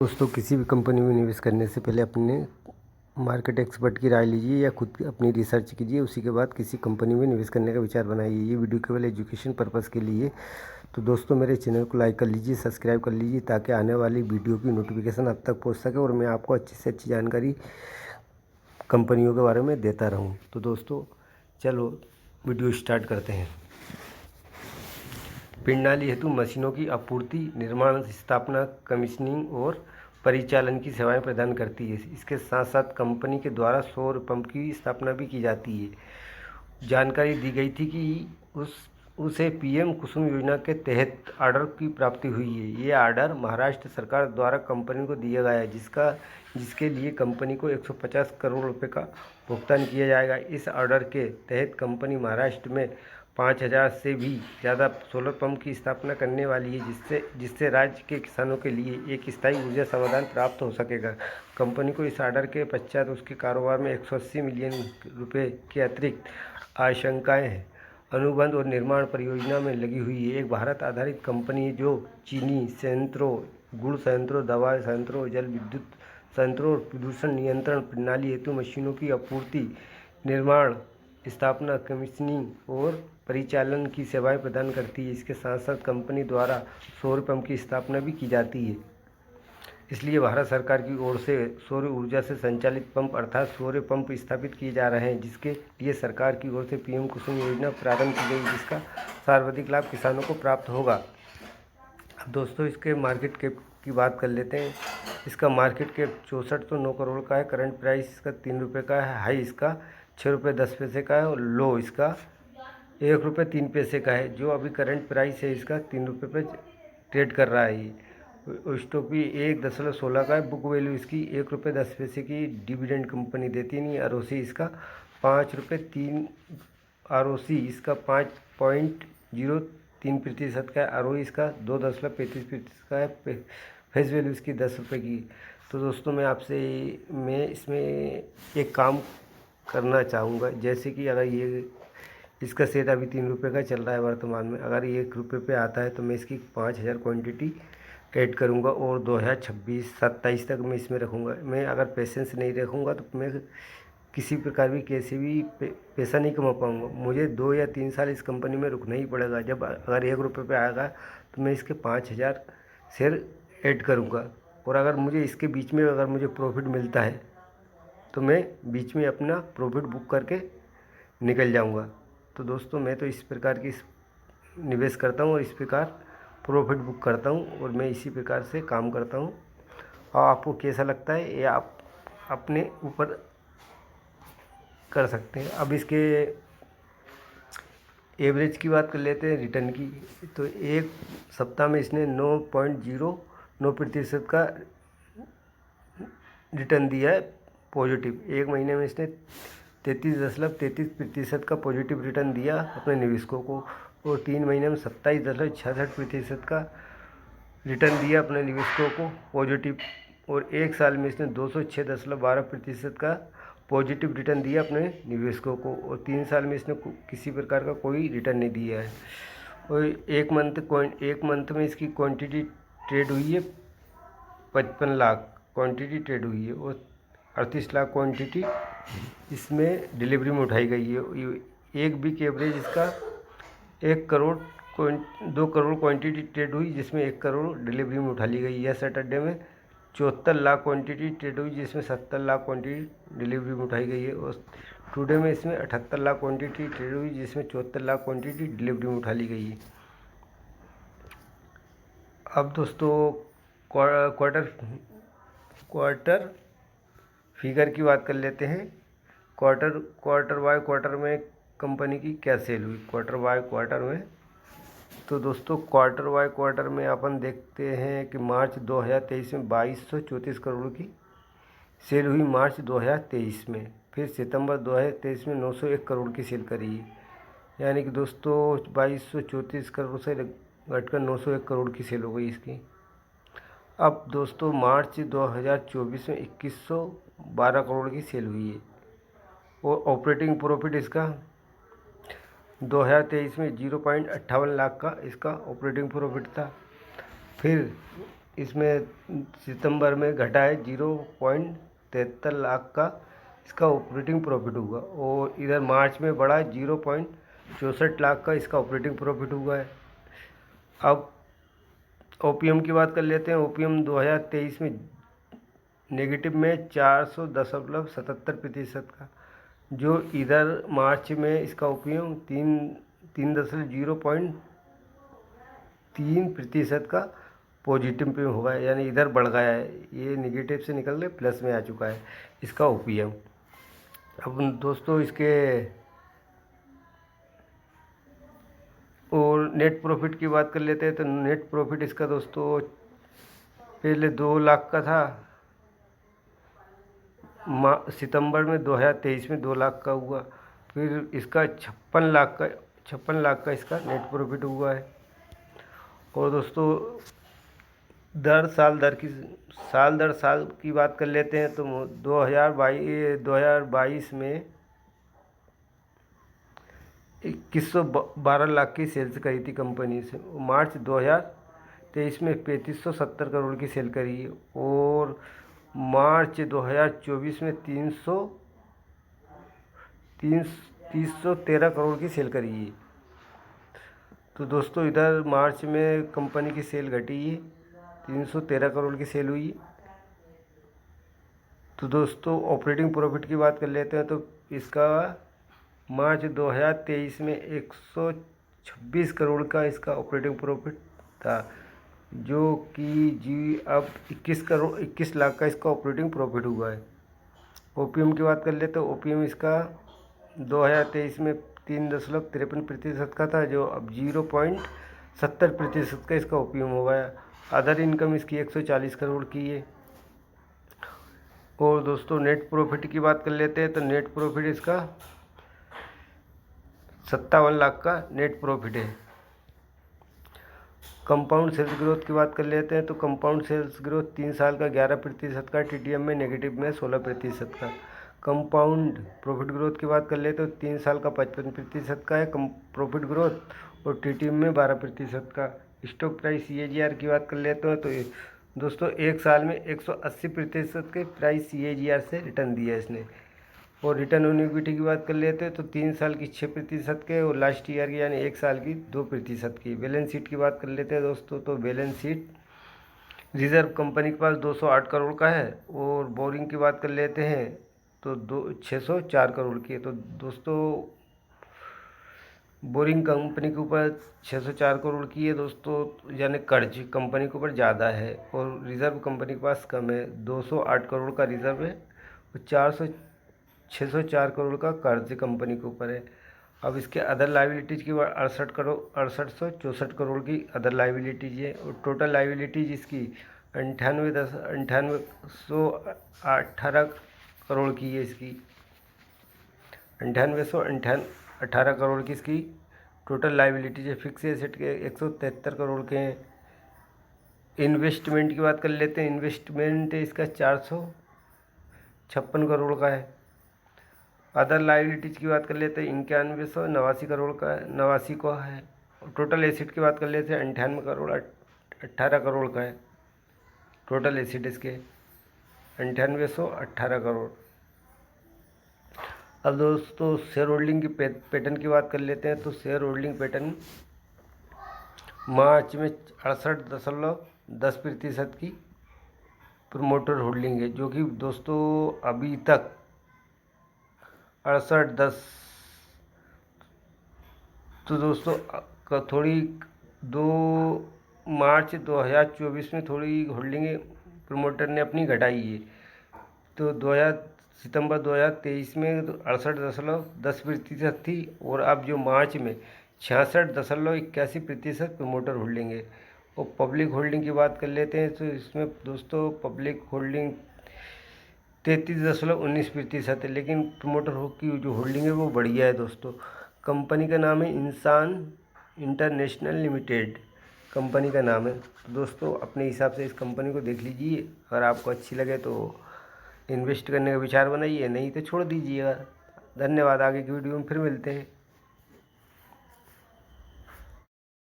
दोस्तों, किसी भी कंपनी में निवेश करने से पहले अपने मार्केट एक्सपर्ट की राय लीजिए या खुद अपनी रिसर्च कीजिए। उसी के बाद किसी कंपनी में निवेश करने का विचार बनाइए। ये वीडियो केवल एजुकेशन पर्पज़ के लिए। तो दोस्तों, मेरे चैनल को लाइक कर लीजिए, सब्सक्राइब कर लीजिए, ताकि आने वाली वीडियो की नोटिफिकेशन आप तक पहुंच सके और मैं आपको अच्छी से अच्छी जानकारी कंपनियों के बारे में देता रहूं। तो दोस्तों, चलो वीडियो स्टार्ट करते हैं। प्रणाली हेतु मशीनों की आपूर्ति, निर्माण, स्थापना, कमीशनिंग और परिचालन की सेवाएं प्रदान करती है। इसके साथ साथ कंपनी के द्वारा सौर पंप की स्थापना भी की जाती है। जानकारी दी गई थी कि उसे पीएम कुसुम योजना के तहत ऑर्डर की प्राप्ति हुई है। ये ऑर्डर महाराष्ट्र सरकार द्वारा कंपनी को दिया गया है, जिसके लिए कंपनी को 150 करोड़ रुपए का भुगतान किया जाएगा। इस ऑर्डर के तहत कंपनी महाराष्ट्र में 5000 से भी ज़्यादा सोलर पंप की स्थापना करने वाली है, जिससे राज्य के किसानों के लिए एक स्थायी ऊर्जा समाधान प्राप्त हो सकेगा। कंपनी को इस ऑर्डर के पश्चात उसके कारोबार में 180 मिलियन रुपए के अतिरिक्त आशंकाएं हैं। अनुबंध और निर्माण परियोजना में लगी हुई है। एक भारत आधारित कंपनी है जो चीनी संयंत्रों, गुड़ संयंत्रों, दवा संयंत्रों, जल विद्युत संयंत्रों और प्रदूषण नियंत्रण प्रणाली हेतु मशीनों की आपूर्ति, निर्माण, स्थापना, कमीशनिंग और परिचालन की सेवाएं प्रदान करती है। इसके साथ साथ कंपनी द्वारा सौर पंप की स्थापना भी की जाती है। इसलिए भारत सरकार की ओर से सौर ऊर्जा से संचालित पंप अर्थात सौर पंप स्थापित किए जा रहे हैं, जिसके लिए सरकार की ओर से पीएम कुसुम योजना प्रारंभ की गई, जिसका सर्वाधिक लाभ किसानों को प्राप्त होगा। अब दोस्तों, इसके मार्केट कैप की बात कर लेते हैं। इसका मार्केट कैप 6409 करोड़ का है। करंट प्राइस इसका 3 रुपये का है। हाई इसका 6 रुपये 10 पैसे का है और लो इसका 1 रुपये 3 पैसे का है। जो अभी करंट प्राइस है इसका 3 रुपये पे ट्रेड कर रहा है। ये स्टॉक भी 1.16 का है। बुक वैल्यू इसकी 1 रुपये 10 पैसे की डिविडेंड कंपनी देती नहीं। आरओसी इसका 5 रुपये 3, आरओसी इसका 5.03% का है। आरओई इसका 2.35% का है। फेस वैल्यू इसकी 10 रुपये की। तो दोस्तों, मैं इसमें एक काम करना चाहूँगा, जैसे कि अगर ये इसका शेयर अभी 3 रुपये का चल रहा है वर्तमान में, अगर ये 1 रुपये पे आता है तो मैं इसकी 5000 क्वांटिटी ऐड करूँगा और 2026-27 तक मैं इसमें रखूँगा। मैं अगर पेशेंस नहीं रखूँगा तो मैं किसी प्रकार भी कैसे भी पैसा नहीं कमा पाऊँगा। मुझे 2 या 3 साल इस कंपनी में रुकना ही पड़ेगा। जब अगर 1 रुपये पे आएगा तो मैं इसके 5000 शेयर ऐड करूँगा और अगर मुझे इसके बीच में अगर मुझे प्रॉफिट मिलता है तो मैं बीच में अपना प्रॉफिट बुक करके निकल जाऊँगा। तो दोस्तों, मैं तो इस प्रकार की निवेश करता हूँ और इस प्रकार प्रॉफिट बुक करता हूँ और मैं इसी प्रकार से काम करता हूँ। और आपको कैसा लगता है ये आप अपने ऊपर कर सकते हैं। अब इसके एवरेज की बात कर लेते हैं, रिटर्न की। तो एक सप्ताह में इसने 9.09% का रिटर्न दिया है पॉजिटिव। एक महीने में इसने 33.33% का पॉजिटिव रिटर्न दिया अपने निवेशकों को और 3 महीने में 27.66% का रिटर्न दिया अपने निवेशकों को पॉजिटिव और 1 साल में इसने 206.12% का पॉजिटिव रिटर्न दिया अपने निवेशकों को और 3 साल में इसने किसी प्रकार का कोई रिटर्न नहीं दिया है। और एक मंथ में इसकी क्वांटिटी ट्रेड हुई है 55 लाख क्वांटिटी ट्रेड हुई है और 38 लाख क्वांटिटी इसमें डिलीवरी में उठाई गई है। एक वीक एवरेज इसका 2 करोड़ क्वांटिटी ट्रेड हुई, जिसमें 1 करोड़ डिलीवरी में उठा ली गई। यह सैटरडे में 74 लाख क्वांटिटी ट्रेड हुई, जिसमें 70 लाख क्वांटिटी डिलीवरी में उठाई गई है और टुडे में इसमें 78 लाख क्वांटिटी ट्रेड हुई, जिसमें 74 लाख क्वांटिटी डिलीवरी में उठा ली गई है। अब दोस्तों, क्वार्टर फिगर की बात कर लेते हैं। क्वार्टर बाय क्वार्टर में कंपनी की क्या सेल हुई क्वार्टर बाय क्वार्टर में। तो दोस्तों, क्वार्टर बाय क्वार्टर में अपन देखते हैं कि मार्च 2023 में 2234 करोड़ की सेल हुई मार्च 2023 में। फिर सितंबर 2023 में 901 करोड़ की सेल करी है। यानी कि दोस्तों 2234 करोड़ से घटकर 901 करोड़ की सेल हो गई इसकी। अब दोस्तों, मार्च 2024 में 2112 करोड़ की सेल हुई है और ऑपरेटिंग प्रॉफिट इसका 2023 में 0.58 लाख का इसका ऑपरेटिंग प्रॉफिट था। फिर इसमें सितंबर में घटा है 0.73 लाख का इसका ऑपरेटिंग प्रॉफिट हुआ, और इधर मार्च में बढ़ा 0.64 लाख का इसका ऑपरेटिंग प्रॉफिट हुआ है। अब ओपीएम की बात कर लेते हैं। ओपीएम 2023 में नेगेटिव में 400.77% का, जो इधर मार्च में इसका ओपीएम 3.3% का पॉजिटिव पे हुआ है, यानी इधर बढ़ गया है, ये निगेटिव से निकल के प्लस में आ चुका है इसका ओपीएम। अब दोस्तों इसके और नेट प्रॉफिट की बात कर लेते हैं। तो नेट प्रॉफिट इसका दोस्तों पहले 2 लाख का था, सितंबर में 2023 में 2 लाख का हुआ, फिर इसका 56 लाख का इसका नेट प्रॉफिट हुआ है। और दोस्तों साल दर साल की बात कर लेते हैं। तो 2022 में 2112 लाख की सेल्स करी थी कंपनी से। मार्च 2023 में 3570 करोड़ की सेल करी है, और मार्च 2024 में 313 करोड़ की सेल करी है। तो दोस्तों इधर मार्च में कंपनी की सेल घटी है, 313 करोड़ की सेल हुई। तो दोस्तों ऑपरेटिंग प्रॉफिट की बात कर लेते हैं। तो इसका मार्च 2023 में 126 करोड़ का इसका ऑपरेटिंग प्रॉफिट था, जो कि अब 21 लाख का इसका ऑपरेटिंग प्रॉफिट हुआ है। ओपीएम की बात कर ले तो ओपीएम इसका 2023 में 3.53% का था, जो अब 0.70% का इसका ओपीएम हो गया। अदर इनकम इसकी 140 करोड़ की है। और दोस्तों नेट प्रॉफिट की बात कर लेते हैं। तो नेट प्रॉफिट इसका 57 लाख का नेट प्रॉफिट है। कंपाउंड सेल्स ग्रोथ की बात कर लेते हैं। तो कंपाउंड सेल्स ग्रोथ 3 साल का 11% का, टीटीएम में नेगेटिव में 16% का। कंपाउंड प्रॉफिट ग्रोथ की बात कर लेते हैं। तो 3 साल का 55% का है प्रॉफिट ग्रोथ, और टीटीएम में 12% का। स्टॉक प्राइस CAGR की बात कर लेते हैं। तो दोस्तों 1 साल में 180% के प्राइस CAGR से रिटर्न दिया है इसने। और रिटर्न ऑन इक्विटी की बात कर लेते हैं। तो 3 साल की 6% के, और लास्ट ईयर की यानी 1 साल की 2% की। बैलेंस शीट की बात कर लेते हैं दोस्तों। तो बैलेंस शीट रिजर्व कंपनी के पास 208 करोड़ का है, और बोरिंग की बात कर लेते हैं तो 604 करोड़ की है। तो दोस्तों बोरिंग कंपनी के ऊपर 604 करोड़ की है दोस्तों, यानी कर्ज कंपनी के ऊपर ज़्यादा है, और रिज़र्व कंपनी के पास कम है। 208 करोड़ का रिज़र्व है, और 604 करोड़ का कर्ज कंपनी के ऊपर है। अब इसके अदर लाइबिलिटीज़ की बात 6864 करोड़ की अदर लाइबिलिटीज़ है, और टोटल लाइबिलिटीज़ इसकी 9818 करोड़ की है। इसकी 9818 करोड़ की इसकी टोटल लाइबिलिटीज है। फिक्स एसेट के 173 करोड़ के हैं। इन्वेस्टमेंट की बात कर लेते हैं। इन्वेस्टमेंट इसका 456 करोड़ का है। अदर लाइबिलिटीज़ की बात कर लेते हैं 9189 करोड़ का, 89 का है। और टोटल एसिड की बात कर लेते हैं 98 करोड़ 18 करोड़ का है। टोटल एसिड इसके 9818 करोड़। अब दोस्तों शेयर होल्डिंग की पैटर्न की बात कर लेते हैं। तो शेयर होल्डिंग पैटर्न मार्च में 68.10% की प्रमोटर होल्डिंग है, जो कि दोस्तों अभी तक 68.10। तो दोस्तों थोड़ी 2 मार्च 2024 में थोड़ी होल्डिंग प्रमोटर ने अपनी घटाई है। तो सितंबर 2023 में 68.10% थी, और अब जो मार्च में 66.81% प्रमोटर होल्डिंग है। और पब्लिक होल्डिंग की बात कर लेते हैं। तो इसमें दोस्तों पब्लिक होल्डिंग 33.19% है, लेकिन प्रमोटर की जो होल्डिंग है वो बढ़िया है दोस्तों। कंपनी का नाम है इंसान इंटरनेशनल लिमिटेड, कंपनी का नाम है। दोस्तों अपने हिसाब से इस कंपनी को देख लीजिए, अगर आपको अच्छी लगे तो इन्वेस्ट करने का विचार बनाइए, नहीं तो छोड़ दीजिएगा। धन्यवाद। आगे की वीडियो में फिर मिलते हैं।